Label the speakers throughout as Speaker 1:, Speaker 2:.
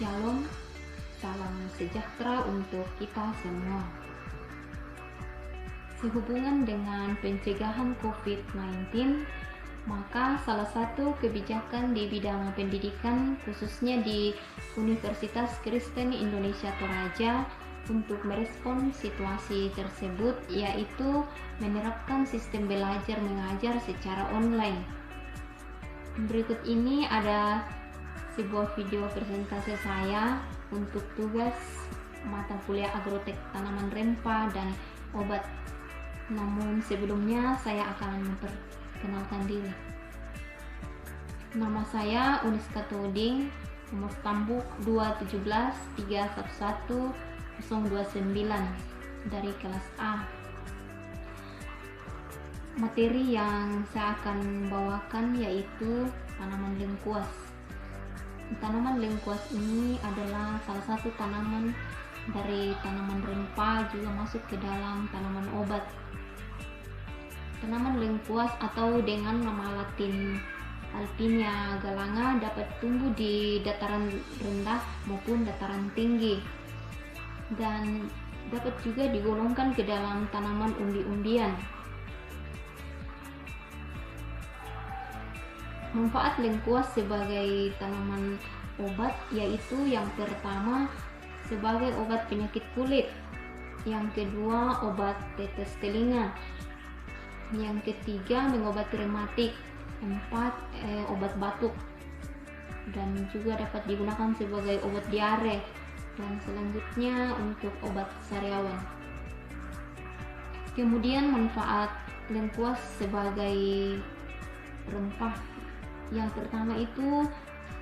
Speaker 1: Shalom, salam sejahtera untuk kita semua. Sehubungan dengan pencegahan COVID-19, maka salah satu kebijakan di bidang pendidikan, khususnya di Universitas Kristen Indonesia Toraja, untuk merespon situasi tersebut yaitu menerapkan sistem belajar mengajar secara online. Berikut ini ada sebuah video presentasi saya untuk tugas mata kuliah agrotek tanaman rempah dan obat. Namun sebelumnya saya akan memperkenalkan diri. Nama saya Uniska Toding, nomor stambuk 217 311 029 dari kelas A. Materi yang saya akan bawakan yaitu tanaman lengkuas. Tanaman lengkuas ini adalah salah satu tanaman dari tanaman rempah, juga masuk ke dalam tanaman obat. Tanaman lengkuas atau dengan nama latin Alpinia galanga dapat tumbuh di dataran rendah maupun dataran tinggi, dan dapat juga digolongkan ke dalam tanaman umbi-umbian. Manfaat lengkuas sebagai tanaman obat yaitu yang pertama sebagai obat penyakit kulit, yang kedua obat tetes telinga, yang ketiga mengobati rematik, empat obat batuk, dan juga dapat digunakan sebagai obat diare, dan selanjutnya untuk obat sariawan. Kemudian manfaat lengkuas sebagai rempah, yang pertama itu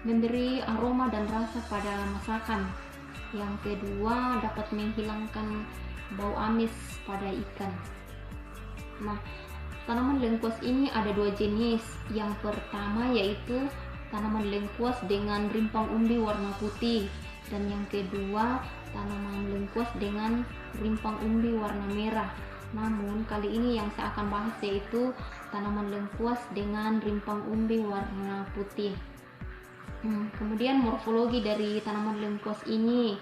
Speaker 1: memberi aroma dan rasa pada masakan, yang kedua dapat menghilangkan bau amis pada ikan. Nah, tanaman lengkuas ini ada dua jenis. Yang pertama yaitu tanaman lengkuas dengan rimpang umbi warna putih, dan yang kedua tanaman lengkuas dengan rimpang umbi warna merah. Namun kali ini yang saya akan bahas yaitu tanaman lengkuas dengan rimpang umbi warna putih. Kemudian morfologi dari tanaman lengkuas ini,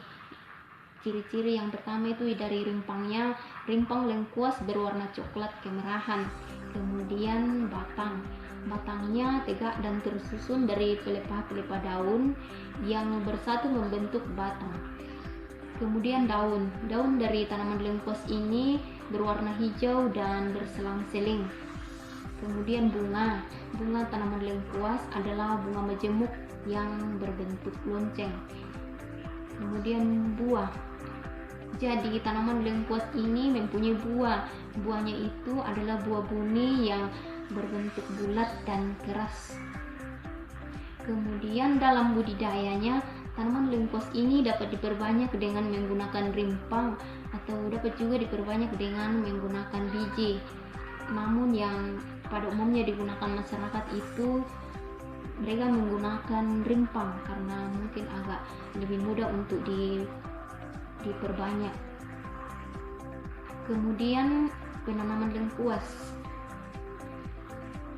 Speaker 1: ciri-ciri yang pertama itu dari rimpangnya. Rimpang lengkuas berwarna coklat kemerahan. Kemudian batangnya tegak dan tersusun dari pelepah-pelepah daun yang bersatu membentuk batang. Kemudian daun dari tanaman lengkuas ini berwarna hijau dan berselang-seling. Kemudian bunga tanaman lengkuas adalah bunga majemuk yang berbentuk lonceng. Kemudian buah. Jadi tanaman lengkuas ini mempunyai buahnya itu adalah buah buni yang berbentuk bulat dan keras. Kemudian dalam budidayanya, tanaman lengkuas ini dapat diperbanyak dengan menggunakan rimpang atau dapat juga diperbanyak dengan menggunakan biji. Namun yang pada umumnya digunakan masyarakat itu mereka menggunakan rimpang karena mungkin agak lebih mudah untuk diperbanyak. Kemudian penanaman lengkuas.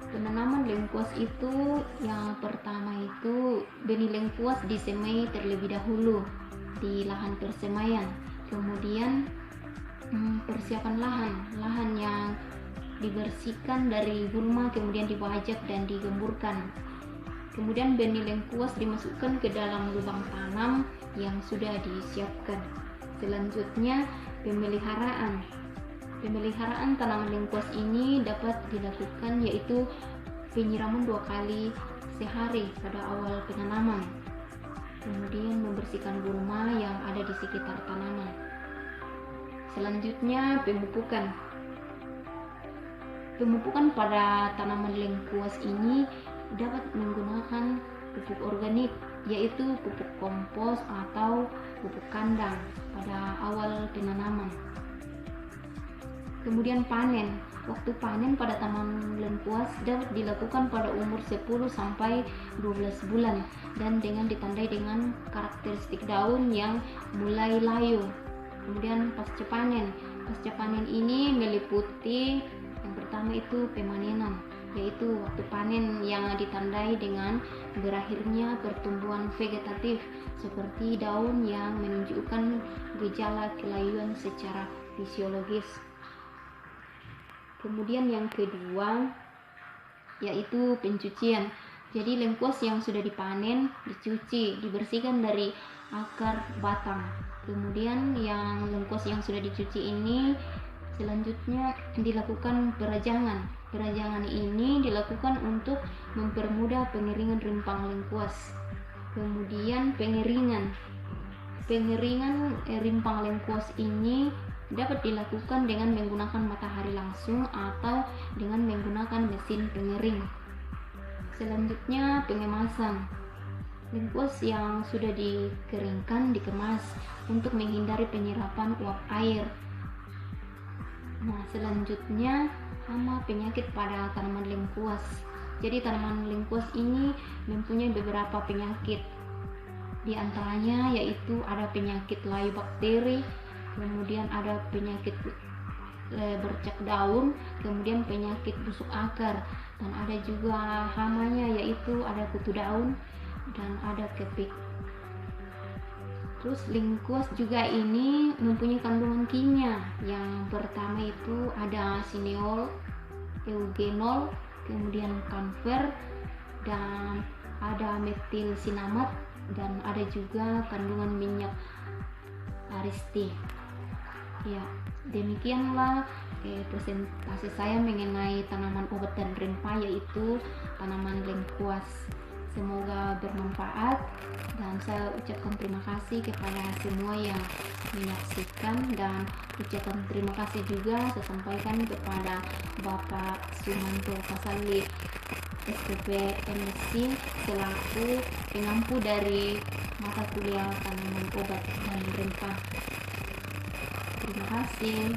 Speaker 1: Penanaman lengkuas itu yang pertama itu benih lengkuas disemai terlebih dahulu di lahan persemaian. Kemudian persiapan lahan yang dibersihkan dari gulma, kemudian dibajak dan digemburkan. Kemudian benih lengkuas dimasukkan ke dalam lubang tanam yang sudah disiapkan. Selanjutnya pemeliharaan tanaman lengkuas ini dapat dilakukan yaitu penyiraman 2 kali sehari pada awal penanaman. Kemudian membersihkan gulma yang ada di sekitar tanaman. Selanjutnya pemupukan pada tanaman lengkuas ini dapat menggunakan pupuk organik yaitu pupuk kompos atau pupuk kandang pada awal penanaman. Kemudian panen. Waktu panen pada tanaman lengkuas dapat dilakukan pada umur 10 sampai 12 bulan dan ditandai dengan karakteristik daun yang mulai layu. Kemudian pasca panen ini meliputi yang pertama itu pemanenan. yaitu waktu panen yang ditandai dengan berakhirnya pertumbuhan vegetatif seperti daun yang menunjukkan gejala kelayuan secara fisiologis. Kemudian yang kedua yaitu pencucian. Jadi lengkuas yang sudah dipanen dicuci, dibersihkan dari akar batang. Kemudian yang lengkuas yang sudah dicuci ini selanjutnya dilakukan perajangan. Perajangan ini dilakukan untuk mempermudah pengeringan rimpang lengkuas. Kemudian pengeringan rimpang lengkuas ini dapat dilakukan dengan menggunakan matahari langsung atau dengan menggunakan mesin pengering. Selanjutnya pengemasan. Lengkuas yang sudah dikeringkan dikemas untuk menghindari penyerapan uap air. Nah, selanjutnya hama penyakit pada tanaman lengkuas. Jadi tanaman lengkuas ini mempunyai beberapa penyakit. Di antaranya yaitu ada penyakit layu bakteri, kemudian ada penyakit bercak daun, kemudian penyakit busuk akar, dan ada juga hamanya yaitu ada kutu daun dan ada kepik. Terus lengkuas juga ini mempunyai kandungan kimia. Yang pertama itu ada sineol, eugenol, kemudian camfer, dan ada metilsinamat, dan ada juga kandungan minyak aristik. Ya, demikianlah presentasi saya mengenai tanaman obat dan rempah yaitu tanaman lengkuas. Semoga bermanfaat dan saya ucapkan terima kasih kepada semua yang menyaksikan, dan ucapkan terima kasih juga saya sampaikan kepada Bapak Sumanto Pasali SPP MSc selaku pengampu dari mata kuliah tanaman obat dan rempah. Terima kasih.